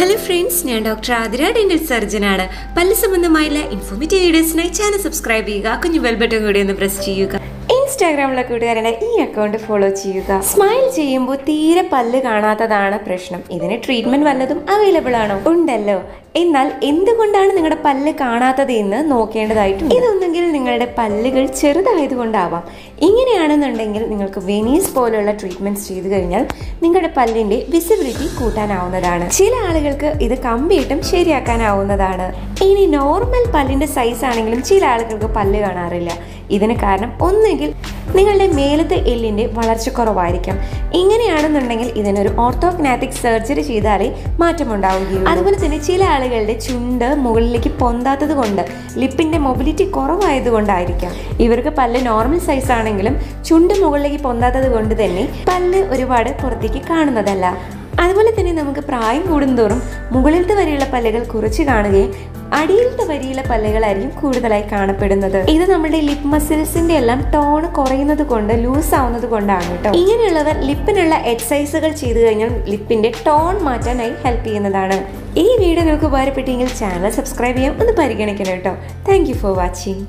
Hello friends, I am Dr. Adira, dental surgeon. പല്ല് സംബന്ധമായുള്ള informative വീഡിയോസിനായി channel subscribe ചെയ്യുക, കുഞ്ഞു bell button കൂടി ഒന്ന് പ്രസ് ചെയ്യുക. ഇൻസ്റ്റാഗ്രാമിലെ കൂട്ടുകാരുടെ ഈ അക്കൗണ്ട് ഫോളോ ചെയ്യുക. സ്മൈൽ ചെയ്യുമ്പോൾ തീരെ പല്ല് കാണാത്തതാണ് പ്രശ്നം. ഇതിന് ട്രീറ്റ്മെന്റ് വല്ലതും അവൈലബിൾ ആണോ? ഉണ്ടല്ലോ. എന്നാൽ എന്തുകൊണ്ടാണ് നിങ്ങളുടെ പല്ല് കാണാത്തത് എന്ന് നോക്കേണ്ടതായിട്ടുണ്ട്. ഇതൊന്നെങ്കിൽ നിങ്ങളുടെ പല്ലുകൾ ചെറുതായതുകൊണ്ടാവാം. ഇങ്ങനെയാണെന്നുണ്ടെങ്കിൽ നിങ്ങൾക്ക് വെനീസ് പോലുള്ള ട്രീറ്റ്മെന്റ്സ് ചെയ്തു കഴിഞ്ഞാൽ നിങ്ങളുടെ പല്ലിന്റെ വിസിബിലിറ്റി കൂട്ടാനാവുന്നതാണ്. ചില ആളുകൾക്ക് ഇത് കമ്പിയിട്ടും ശരിയാക്കാനാവുന്നതാണ്. ഇനി നോർമൽ പല്ലിന്റെ സൈസ് ആണെങ്കിലും ചില ആളുകൾക്ക് പല്ല് കാണാറില്ല. ഇതിന് കാരണം ഒന്നുകിൽ നിങ്ങളുടെ മേലത്തെ എല്ലിന്റെ വളർച്ച കുറവായിരിക്കാം. ഇങ്ങനെയാണെന്നുണ്ടെങ്കിൽ ഇതിനൊരു ഓർത്തോഗ്നാറ്റിക് സർജറി ചെയ്താലേ മാറ്റമുണ്ടാവുകയുള്ളൂ. അതുപോലെ തന്നെ ചില ആളുകളുടെ ചുണ്ട് മുകളിലേക്ക് പൊന്താത്തത് കൊണ്ട് ലിപ്പിന്റെ മൊബിലിറ്റി കുറവായതുകൊണ്ടായിരിക്കാം. ഇവർക്ക് പല്ല് നോർമൽ സൈസ് ആണെങ്കിലും ചുണ്ട് മുകളിലേക്ക് പൊന്താത്തത് കൊണ്ട് തന്നെ പല്ല് ഒരുപാട് പുറത്തേക്ക് കാണുന്നതല്ല. അതുപോലെ തന്നെ നമുക്ക് പ്രായം കൂടുന്തോറും മുകളിലത്തെ വരെയുള്ള പല്ലുകൾ കുറച്ച് കാണുകയും അടിയിലത്തെ വരിയുള്ള പല്ലുകളായിരിക്കും കൂടുതലായി കാണപ്പെടുന്നത്. ഇത് നമ്മുടെ ലിപ് മസിൽസിന്റെ എല്ലാം ടോൺ കുറയുന്നത് കൊണ്ട് ലൂസ് ആവുന്നത് കൊണ്ടാണ് കേട്ടോ. ഇങ്ങനെയുള്ളവർ ലിപ്പിനുള്ള എക്സസൈസുകൾ ചെയ്തു കഴിഞ്ഞാൽ ലിപ്പിന്റെ ടോൺ മാറ്റാനായി ഹെൽപ്പ് ചെയ്യുന്നതാണ്. ഈ വീഡിയോ നിങ്ങൾക്ക് ഉപകാരപ്പെട്ടെങ്കിൽ ചാനൽ സബ്സ്ക്രൈബ് ചെയ്യാൻ ഒന്ന് പരിഗണിക്കണം കേട്ടോ. Thank you for watching.